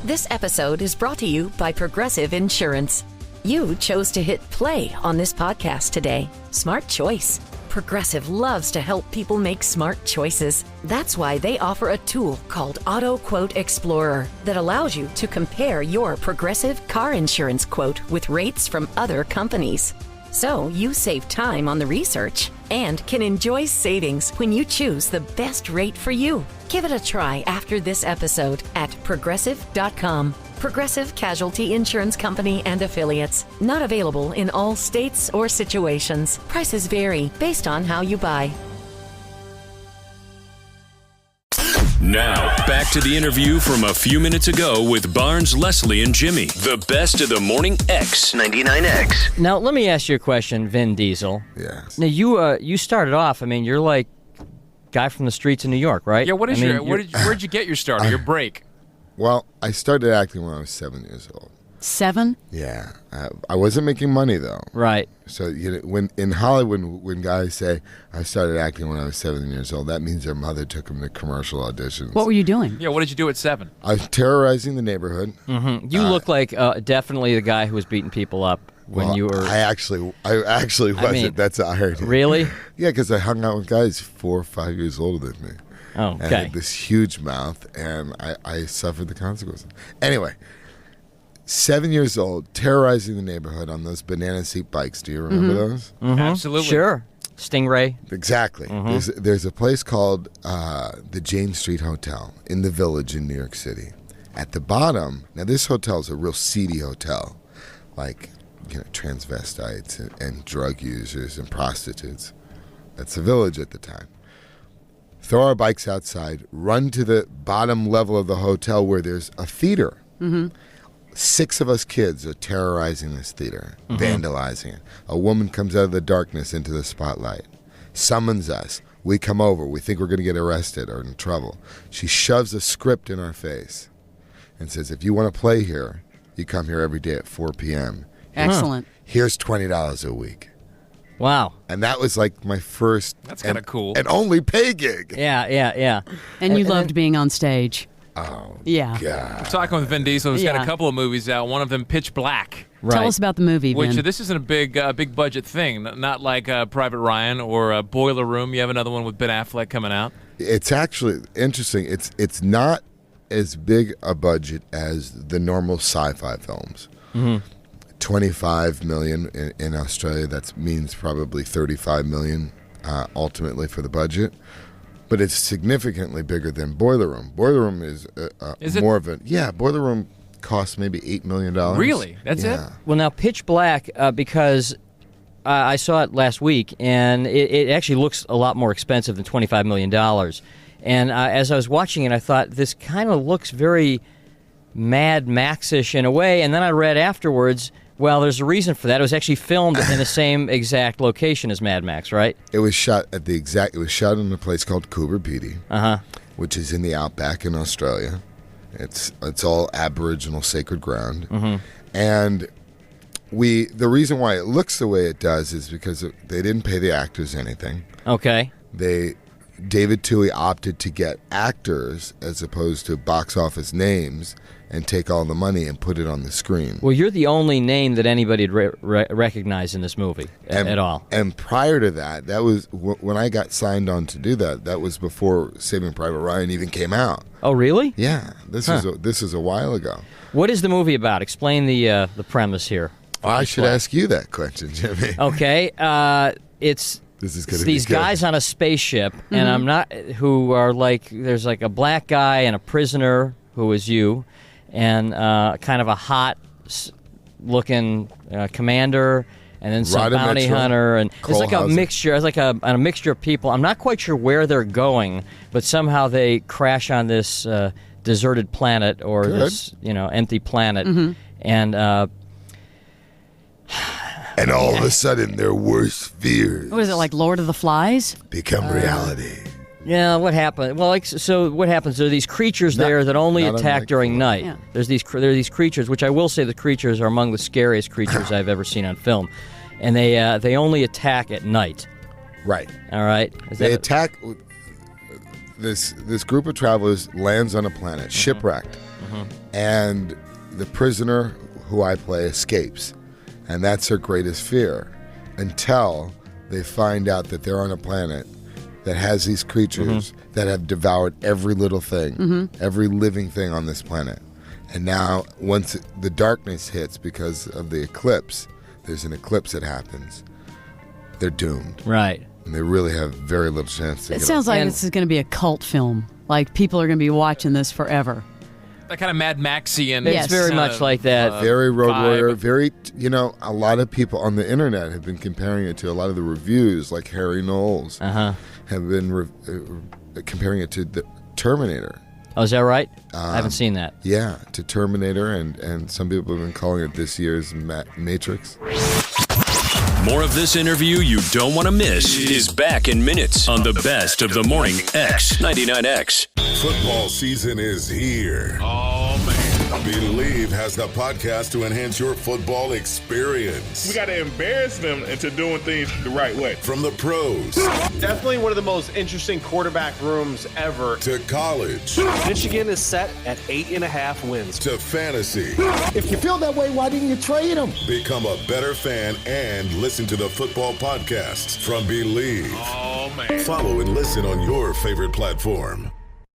This episode is brought to you by Progressive Insurance. You chose to hit play on this podcast today. Smart choice. Progressive loves to help people make smart choices. That's why they offer a tool called Auto Quote Explorer that allows you to compare your Progressive car insurance quote with rates from other companies. So you save time on the research and can enjoy savings when you choose the best rate for you. Give it a try after this episode at Progressive.com. Progressive Casualty Insurance Company and Affiliates. Not available in all states or situations. Prices vary based on how you buy. Now, back to the interview from a few minutes ago with Barnes, Leslie, and Jimmy. The best of the morning X. 99X. Now, let me ask you a question, Vin Diesel. Yes. Now, you started off, you're like guy from the streets of New York, right? Yeah, where'd you get your start, or your break? Well, I started acting when I was 7 years old. 7? Yeah. I wasn't making money, though. Right. So, when in Hollywood, when guys say, I started acting when I was 7 years old, that means their mother took them to commercial auditions. What were you doing? Yeah, what did you do at 7? I was terrorizing the neighborhood. Mm-hmm. You look like definitely the guy who was beating people up when you were... I actually wasn't. That's irony. Really? Yeah, because I hung out with guys 4 or 5 years older than me. Oh, And okay. I had this huge mouth, and I suffered the consequences. Anyway, 7 years old, terrorizing the neighborhood on those banana seat bikes. Do you remember those? Mm-hmm. Absolutely. Sure. Stingray. Exactly. There's a place called the Jane Street Hotel in the Village in New York City. At the bottom, now this hotel is a real seedy hotel, like transvestites and drug users and prostitutes. That's the Village at the time. Throw our bikes outside, run to the bottom level of the hotel where there's a theater. Mm-hmm. 6 of us kids are terrorizing this theater, vandalizing it. A woman comes out of the darkness into the spotlight, summons us. We come over. We think we're going to get arrested or in trouble. She shoves a script in our face and says, if you want to play here, you come here every day at 4 p.m. Excellent. Here's $20 a week. Wow. And that was like my first That's kind of cool. and only pay gig. Yeah. And you loved being on stage. Oh, Yeah. God. I'm talking with Vin Diesel. He's got Yeah. a couple of movies out. One of them, Pitch Black. Right. Tell us about the movie, Which Vin. this isn't a big budget thing. Not like Private Ryan or Boiler Room. You have another one with Ben Affleck coming out. It's actually interesting. It's not as big a budget as the normal sci-fi films. Mm-hmm. 25 million in Australia. That means probably 35 million ultimately for the budget. But it's significantly bigger than Boiler Room. Boiler Room is more of a... Yeah, Boiler Room costs maybe $8 million. Really? That's it? Well, now, Pitch Black, because I saw it last week, and it actually looks a lot more expensive than $25 million. And as I was watching it, I thought, this kind of looks very Mad Max-ish in a way. And then I read afterwards, well, there's a reason for that. It was actually filmed in the same exact location as Mad Max, right? It was shot at it was shot in a place called Coober Pedy, which is in the outback in Australia. It's all Aboriginal sacred ground. Mm-hmm. And the reason why it looks the way it does is because they didn't pay the actors anything. Okay. David Toohey opted to get actors as opposed to box office names and take all the money and put it on the screen. Well, you're the only name that anybody would recognize in this movie at all. And prior to that was when I got signed on to do that. That was before Saving Private Ryan even came out. Oh, really? Yeah, this is a while ago. What is the movie about? Explain the premise here. I should ask you that question, Jimmy. Okay, it's these guys on a spaceship, and I'm not who are like there's like a black guy and a prisoner who is you, and kind of a hot looking commander, and then some bounty hunter, and it's like a mixture. It's like a mixture of people. I'm not quite sure where they're going, but somehow they crash on this deserted planet or this empty planet, and. And all of a sudden, their worst fears. What is it, like Lord of the Flies? Become reality. Yeah, what happened? Well, so what happens? There are these creatures there that only attack during night. Yeah. There are these creatures, which I will say the creatures are among the scariest creatures I've ever seen on film, and they only attack at night. Right. All right. They attack. this group of travelers lands on a planet, shipwrecked, and the prisoner who I play escapes, and that's her greatest fear until they find out that they're on a planet that has these creatures that have devoured every little thing, every living thing on this planet. And now, once the darkness hits because of the eclipse, there's an eclipse that happens, they're doomed. Right. And they really have very little chance to It get sounds off. like this is going to be a cult film. Like, people are going to be watching this forever. That kind of Mad Maxian. It's very much like that. Very Road vibe. Warrior, very, a lot of people on the internet have been comparing it to a lot of the reviews, like Harry Knowles have been comparing it to the Terminator. Oh, is that right? I haven't seen that. Yeah, to Terminator, and some people have been calling it this year's Matrix. More of this interview you don't want to miss is back in minutes on the best of the morning X99X. Football season is here. Oh, man. Believe has the podcast to enhance your football experience. We got to embarrass them into doing things the right way. From the pros Definitely one of the most interesting quarterback rooms ever. to college Michigan is set at 8.5 wins. to fantasy. If you feel that way, why didn't you trade him? Become a better fan and listen to the football podcasts from Believe. Oh, man. Follow and listen on your favorite platform.